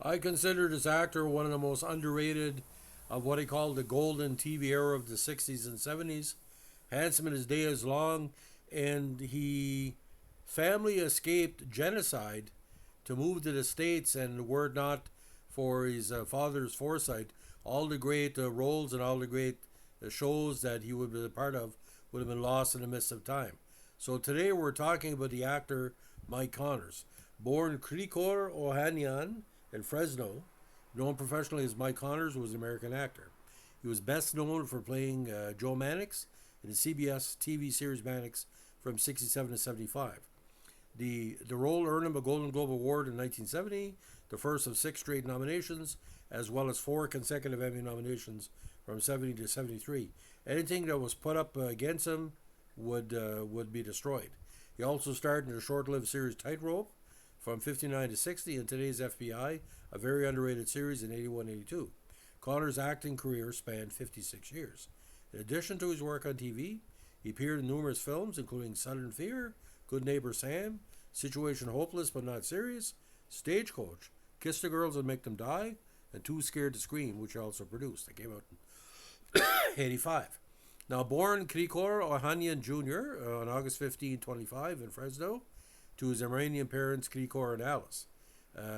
I consider this actor one of the most underrated of what he called the golden TV era of the 60s and 70s. Handsome in his day is long, and he family escaped genocide to move to the States, and were it not for his father's foresight, all the great roles and all the great shows that he would have been a part of would have been lost in the midst of time. So today we're talking about the actor Mike Connors. Born Krikor Ohanian in Fresno, known professionally as Mike Connors, was an American actor. He was best known for playing Joe Mannix in the CBS TV series Mannix from 67 to 75. The role earned him a Golden Globe Award in 1970, the first of 6 straight nominations, as well as 4 consecutive Emmy nominations from 70 to 73. Anything that was put up against him would be destroyed. He also starred in the short-lived series Tightrope from 59 to 60 and today's FBI, a very underrated series in 81-82. Connor's acting career spanned 56 years. In addition to his work on TV, he appeared in numerous films, including Southern Fear, Good Neighbor Sam, Situation Hopeless But Not Serious, Stagecoach, Kiss the Girls and Make Them Die, and Too Scared to Scream, which he also produced. That came out in 85. Now, born Krikor Ohanian Jr. On August 15, 25 in Fresno, to his Armenian parents, Krikor and Alice.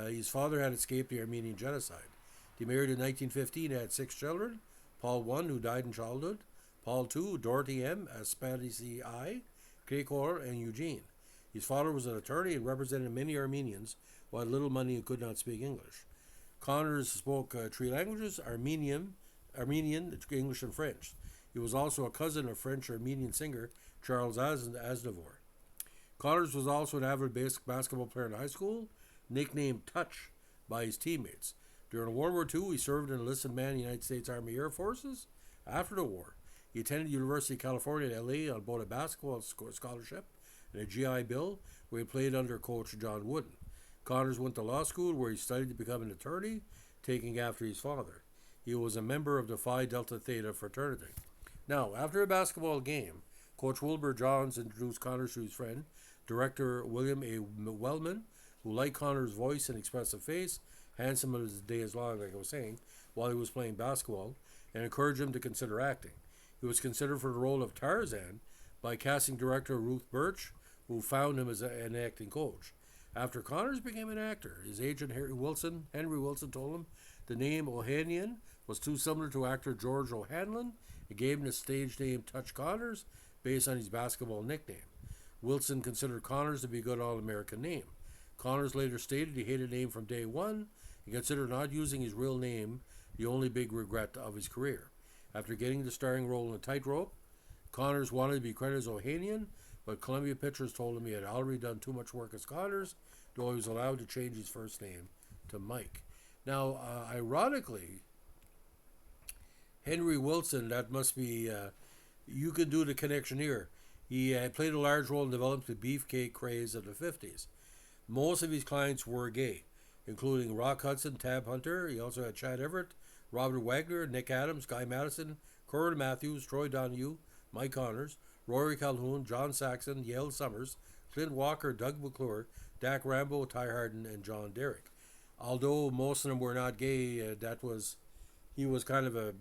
His father had escaped the Armenian genocide. He married in 1915 and had 6 children. Paul I, who died in childhood. Paul II, Dorothy M., Aspadisi I, Krikor, and Eugene. His father was an attorney and represented many Armenians who had little money and could not speak English. Connors spoke 3 languages, Armenian, English, and French. He was also a cousin of French-Armenian singer Charles Aznavour. Connors was also an avid basketball player in high school, nicknamed Touch by his teammates. During World War II, he served in enlisted man in the United States Army Air Forces. After the war, he attended University of California at LA on both a basketball scholarship and a GI Bill, where he played under coach John Wooden. Connors went to law school, where he studied to become an attorney, taking after his father. He was a member of the Phi Delta Theta fraternity. Now, after a basketball game, Coach Wilbur Johns introduced Connors to his friend, director William A. Wellman, who liked Connors' voice and expressive face, handsome as his day is long, like I was saying, while he was playing basketball, and encouraged him to consider acting. He was considered for the role of Tarzan by casting director Ruth Birch, who found him as an acting coach. After Connors became an actor, his agent Henry Wilson told him the name Ohanian was too similar to actor George O'Hanlon and gave him the stage name Touch Connors based on his basketball nickname. Wilson considered Connors to be a good All-American name. Connors later stated he hated the name from day one and considered not using his real name the only big regret of his career. After getting the starring role in Tightrope, Connors wanted to be credited as Ohanian, but Columbia Pictures told him he had already done too much work as Connors, though he was allowed to change his first name to Mike. Now, ironically, Henry Wilson, that must be, you could do the connection here. He played a large role in developing the beefcake craze of the 50s. Most of his clients were gay, including Rock Hudson, Tab Hunter. He also had Chad Everett, Robert Wagner, Nick Adams, Guy Madison, Corin Matthews, Troy Donahue, Mike Connors, Rory Calhoun, John Saxon, Yale Summers, Clint Walker, Doug McClure, Dak Rambo, Ty Harden, and John Derrick. Although most of them were not gay, he was kind of a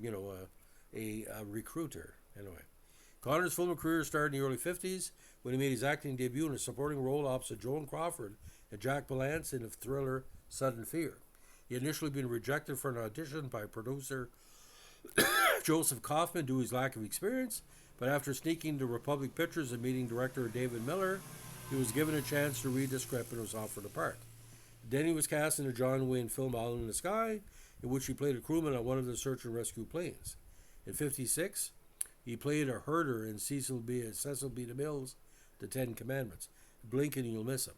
recruiter anyway. Connors' film career started in the early 50s when he made his acting debut in a supporting role opposite Joan Crawford and Jack Palance in the thriller Sudden Fear. He had initially been rejected for an audition by producer Joseph Kaufman due to his lack of experience, but after sneaking to Republic Pictures and meeting director David Miller, he was given a chance to read the script and was offered a part. Then he was cast in the John Wayne film Island in the Sky, in which he played a crewman on one of the search and rescue planes. In 1956, he played a herder in Cecil B. DeMille's The 10 Commandments. Blink and you'll miss him.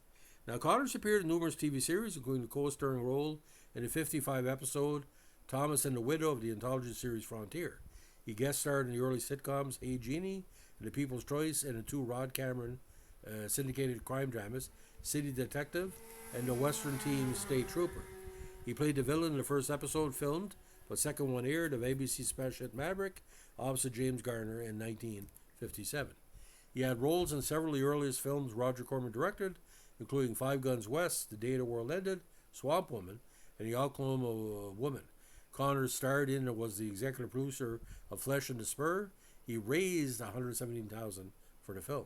Now, Connors appeared in numerous TV series, including the co-starring role in the 55-episode Thomas and the Widow of the anthology series Frontier. He guest starred in the early sitcoms Hey Jeannie and The People's Choice and the 2 Rod Cameron syndicated crime dramas City Detective and the Western Team State Trooper. He played the villain in the first episode filmed, but second one aired, of ABC special hit Maverick, opposite James Garner in 1957. He had roles in several of the earliest films Roger Corman directed, including Five Guns West, The Day the World Ended, Swamp Woman, and the Oklahoma Woman. Connors starred in and was the executive producer of Flesh and the Spur. He raised $117,000 for the film.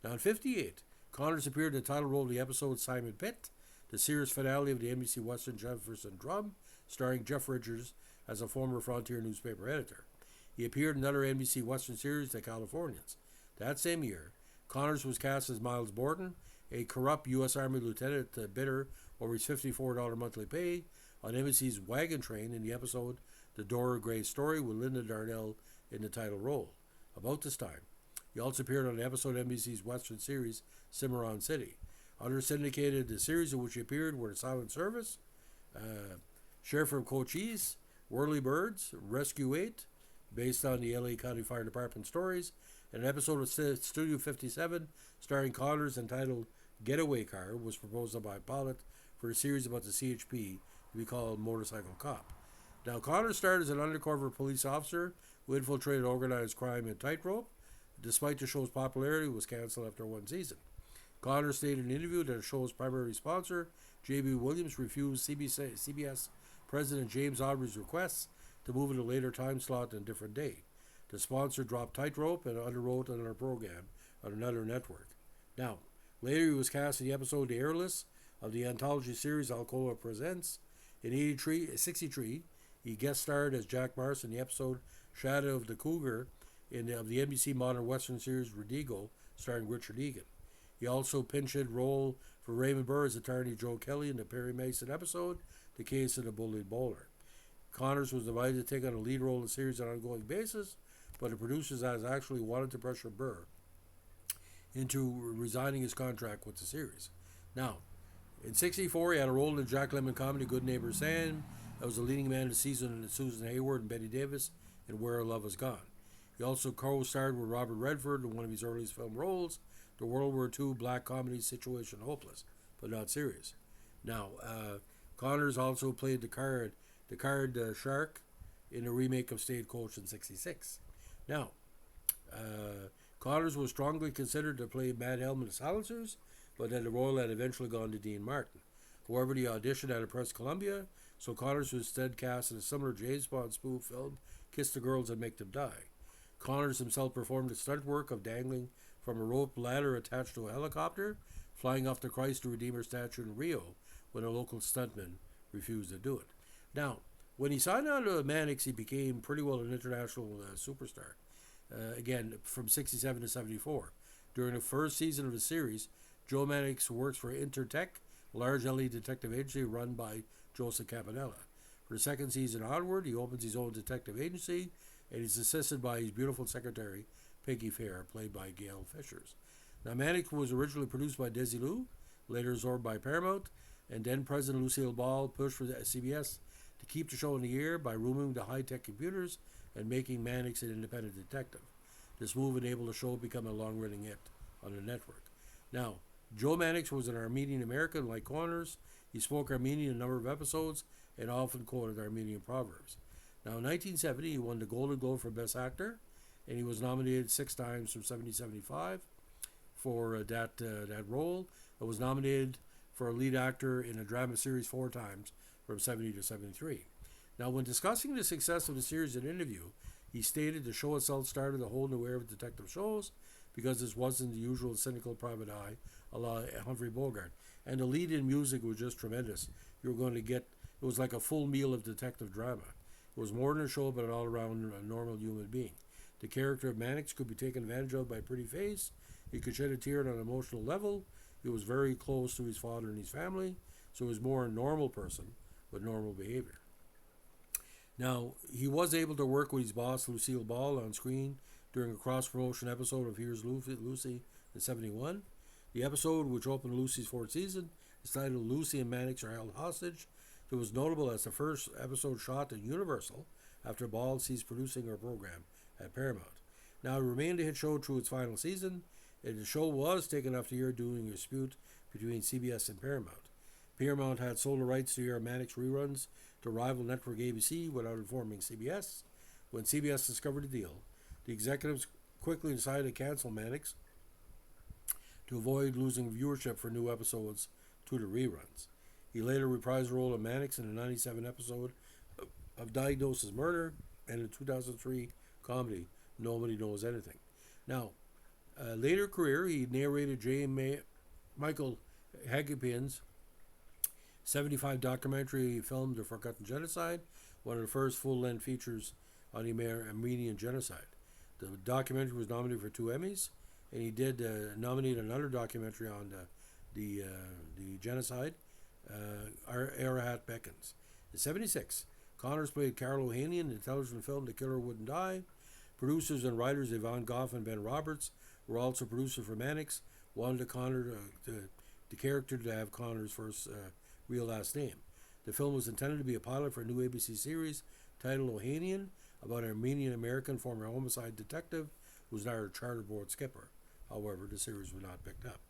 Now in '58, Connors appeared in the title role of the episode Simon Pitt, the series finale of the NBC Western Jefferson Drum, starring Jeff Richards as a former Frontier newspaper editor. He appeared in another NBC Western series, The Californians. That same year, Connors was cast as Miles Borton, a corrupt U.S. Army lieutenant bitter over his $54 monthly pay on NBC's Wagon Train in the episode The Dora Gray Story with Linda Darnell in the title role. About this time, he also appeared on an episode of NBC's Western series Cimarron City. Others syndicated the series in which he appeared were The Silent Service, Sheriff from Cochise, Whirly Birds, Rescue 8, based on the LA County Fire Department stories, and an episode of Studio 57 starring Connors entitled Getaway Car was proposed by a pilot for a series about the CHP to be called Motorcycle Cop. Now, Connors started as an undercover police officer who infiltrated organized crime and tightrope. Despite the show's popularity, it was canceled after one season. Connors stated in an interview that the show's primary sponsor, J.B. Williams, refused CBS President James Aubrey's requests to move in a later time slot and a different day. The sponsor dropped Tightrope and underwrote another program on another network. Now, later he was cast in the episode The Airless of the anthology series Alcoa Presents. In '63, he guest starred as Jack Mars in the episode Shadow of the Cougar of the NBC modern Western series Rodigo, starring Richard Egan. He also pinch-hit role for Raymond Burr's attorney Joe Kelly in the Perry Mason episode The Case of the Bullied Bowler. Connors was invited to take on a lead role in the series on an ongoing basis, but the producers actually wanted to pressure Burr into resigning his contract with the series. Now, in '64, he had a role in the Jack Lemmon comedy Good Neighbor Sam. That was the leading man of the season in Susan Hayward and Betty Davis in Where Our Love Is Gone. He also co-starred with Robert Redford in one of his earliest film roles, the World War II black comedy Situation Hopeless, but not serious. Now, Connors also played the card shark in a remake of Stagecoach in '66. Now, Connors was strongly considered to play Mad Hellman of Silencers, but then the role had eventually gone to Dean Martin. However, the audition had impressed Columbia, so Connors was instead cast in a similar James Bond spoof film, Kiss the Girls and Make Them Die. Connors himself performed the stunt work of dangling from a rope ladder attached to a helicopter, flying off the Christ the Redeemer statue in Rio when a local stuntman refused to do it. Now, when he signed on to Mannix, he became pretty well an international superstar. Again, from '67 to '74. During the first season of the series, Joe Mannix works for Intertech, a large LA detective agency run by Joseph Campanella. For the second season onward, he opens his own detective agency, and he's assisted by his beautiful secretary, Peggy Fair, played by Gail Fishers. Now, Mannix was originally produced by Desilu, later absorbed by Paramount, and then President Lucille Ball pushed for CBS to keep the show in the air by removing the high-tech computers and making Mannix an independent detective. This move enabled the show to become a long-running hit on the network. Now, Joe Mannix was an Armenian-American like Connors. He spoke Armenian in a number of episodes and often quoted Armenian proverbs. Now, in 1970, he won the Golden Globe for Best Actor, and he was nominated 6 times from '70 to '75 for that role. He was nominated for a lead actor in a drama series 4 times from '70 to '73. Now, when discussing the success of the series in an interview, he stated the show itself started a whole new era of detective shows because this wasn't the usual cynical private eye a la Humphrey Bogart. And the lead-in music was just tremendous. You were going to get, it was like a full meal of detective drama. It was more than a show, but an all-around normal human being. The character of Mannix could be taken advantage of by a pretty face. He could shed a tear on an emotional level. He was very close to his father and his family, so he was more a normal person with normal behavior. Now, he was able to work with his boss, Lucille Ball, on screen during a cross-promotion episode of Here's Lucy in '71. The episode, which opened Lucy's 4th season, is titled Lucy and Mannix Are Held Hostage. It was notable as the first episode shot at Universal after Ball ceased producing her program at Paramount. Now, it remained a hit show through its final season, and the show was taken off the air due to a dispute between CBS and Paramount. Paramount had sold the rights to air Mannix reruns to rival network ABC without informing CBS. When CBS discovered the deal, the executives quickly decided to cancel Mannix to avoid losing viewership for new episodes to the reruns. He later reprised the role of Mannix in a 1997 episode of Diagnosis Murder and a 2003 comedy, Nobody Knows Anything. Now, later career, he narrated Michael Hagepian's 75 documentary film, The Forgotten Genocide, one of the first full-length features on the Armenian genocide. The documentary was nominated for 2 Emmys, and he did nominate another documentary on the genocide, Arahat Beckons. In 1976, Connors played Carol Ohanian in the television film The Killer Wouldn't Die. Producers and writers Yvonne Goff and Ben Roberts were also producers for Mannix, wanted the character to have Connors' first real last name. The film was intended to be a pilot for a new ABC series titled Ohanian, about an Armenian-American former homicide detective who was now a charter board skipper. However, the series was not picked up.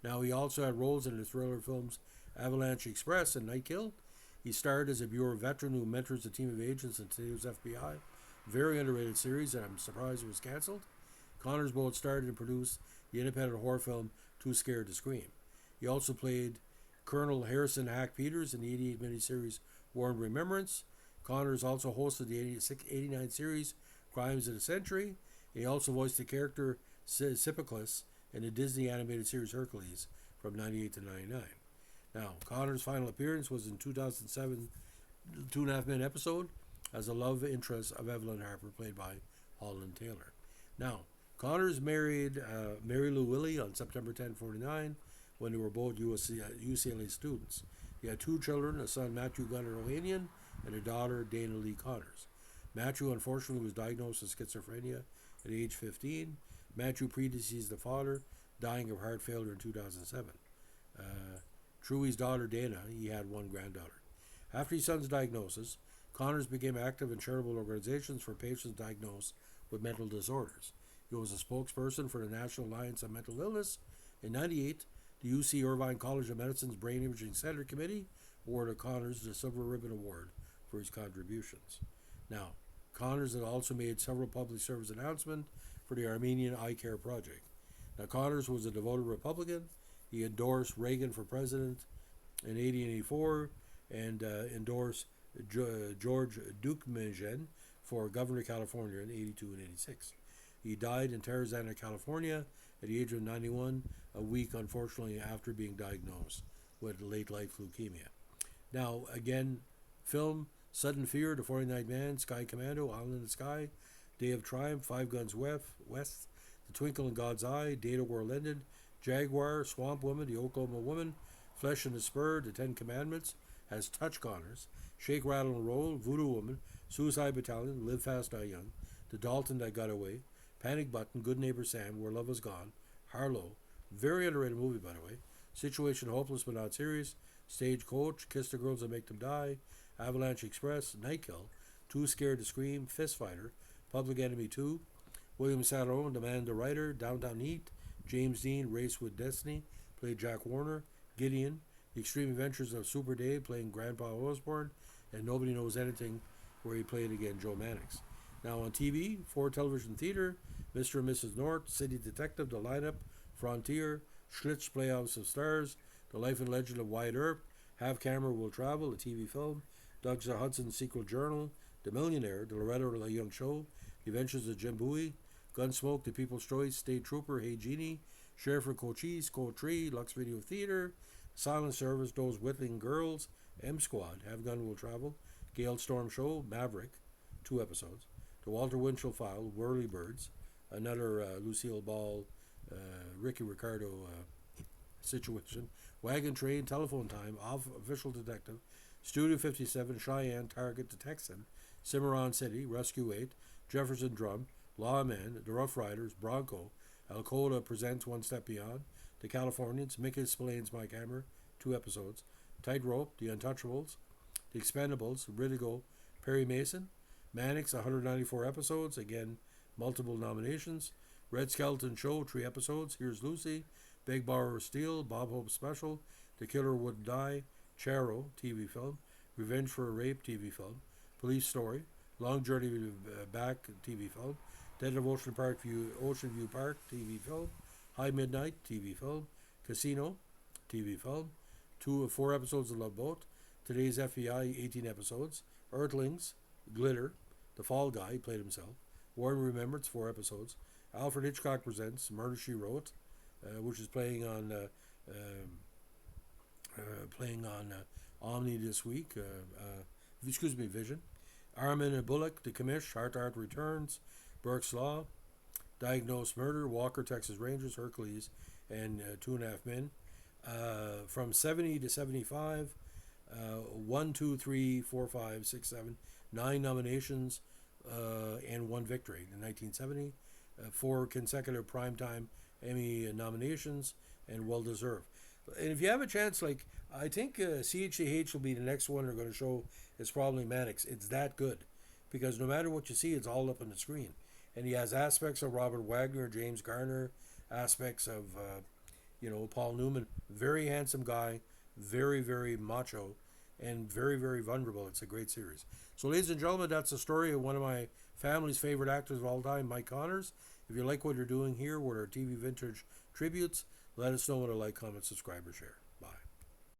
Now, he also had roles in the thriller films Avalanche Express and Night Kill. He starred as a Bureau veteran who mentors a team of agents in today's FBI. Very underrated series, and I'm surprised it was canceled. Connors both starred and produced the independent horror film Too Scared to Scream. He also played Colonel Harrison Hack Peters in the 88 miniseries War and Remembrance. Connors also hosted the 89 series Crimes of the Century. He also voiced the character Sisyphus in the Disney animated series Hercules from 98 to 99. Now, Connors' final appearance was in 2007 2.5 Minute episode as a love interest of Evelyn Harper, played by Holland Taylor. Now, Connors married Mary Lou Willie on September 10, 1949, when they were both UCLA students. He had 2 children, a son Matthew Gunnar Ohanian and a daughter Dana Lee Connors. Matthew unfortunately was diagnosed with schizophrenia at age 15. Matthew predeceased the father, dying of heart failure in 2007. Truey's daughter Dana, he had 1 granddaughter. After his son's diagnosis, Connors became active in charitable organizations for patients diagnosed with mental disorders. He was a spokesperson for the National Alliance on Mental Illness. In 1998, the UC Irvine College of Medicine's Brain Imaging Center Committee awarded Connors the Silver Ribbon Award for his contributions. Now, Connors had also made several public service announcements for the Armenian Eye Care Project. Now, Connors was a devoted Republican. He endorsed Reagan for president in 1984 and endorsed George Dukmajian for governor of California in 82 and 86. He died in Tarzana, California at the age of 91, a week, unfortunately, after being diagnosed with late-life leukemia. Now, again, film, Sudden Fear, The 49th Man, Sky Commando, Island in the Sky, Day of Triumph, Five Guns West, The Twinkle in God's Eye, Data World Ended, Jaguar, Swamp Woman, The Oklahoma Woman, Flesh and the Spur, The 10 Commandments, has Touch Connors, Shake, Rattle, and Roll, Voodoo Woman, Suicide Battalion, Live Fast, Die Young, The Dalton That Got Away, Panic Button, Good Neighbor Sam, Where Love Was Gone, Harlow, very underrated movie, by the way, Situation Hopeless But Not Serious, Stagecoach, Kiss the Girls That Make Them Die, Avalanche Express, Night Kill, Too Scared to Scream, Fist Fighter, Public Enemy 2, William Sadler's The Man the Writer, Downtown Heat, James Dean, Race with Destiny, played Jack Warner, Gideon, The Extreme Adventures of Super Dave, playing Grandpa Osborne, and Nobody Knows Anything, where he played again Joe Mannix. Now on TV, for television theater, Mr. and Mrs. North, City Detective, The Lineup, Frontier, Schlitz Playhouse of Stars, The Life and Legend of Wyatt Earp, Half Camera Will Travel, a TV film, Doug Hudson's Secret Journal, The Millionaire, The Loretta Young Show, The Adventures of Jim Bowie, Gunsmoke, The People's Choice, State Trooper, Hey Genie, Sheriff of Cochise, Cold Tree, Lux Video Theater, Silent Service, Those Whittling Girls, M Squad, Have Gun Will Travel, Gale Storm Show, Maverick, 2 episodes, The Walter Winchell File, Whirly Birds, another Lucille Ball, Ricky Ricardo situation, Wagon Train, Telephone Time, Official Detective, Studio 57, Cheyenne, Target, The Texan, Cimarron City, Rescue 8, Jefferson Drum, Lawman, The Rough Riders, Bronco, Alcoda Presents One Step Beyond, The Californians, Mickey Spillane's Mike Hammer, 2 episodes, Tightrope, The Untouchables, The Expendables, Riddigo, Perry Mason, Mannix, 194 episodes, again, multiple nominations, Red Skeleton Show, 3 episodes, Here's Lucy, Big Borrower Steel, Bob Hope Special, The Killer Wouldn't Die, Charo, TV film, Revenge for a Rape, TV film, Police Story, Long Journey Back, TV film, Dead of Ocean View Park, TV film, High Midnight, TV film, Casino, TV film, 2 of 4 episodes of Love Boat. Today's FBI, 18 episodes. Earthlings, Glitter, The Fall Guy, he played himself. War and Remembrance, 4 episodes. Alfred Hitchcock Presents, Murder, She Wrote, which is playing on Omni this week. Vision. Armin and Bullock, The Commish, Heart to Heart Returns, Burke's Law, Diagnosed Murder, Walker, Texas Rangers, Hercules, and Two and a Half Men. From 70 to 75, 1, 2, 3, 4, 5, 6, 7, 9 nominations and 1 victory. In 1970, 4 consecutive primetime Emmy nominations, and well deserved. And if you have a chance, like, I think CHCH will be the next one they're going to show. It's probably Mannix. It's that good, because no matter what you see, it's all up on the screen. And he has aspects of Robert Wagner, James Garner, aspects of Paul Newman. Very handsome guy, very, very macho, and very, very vulnerable. It's a great series. So, ladies and gentlemen, that's the story of one of my family's favorite actors of all time, Mike Connors. If you like what you're doing here with our TV Vintage Tributes, let us know with a like, comment, subscribe, or share.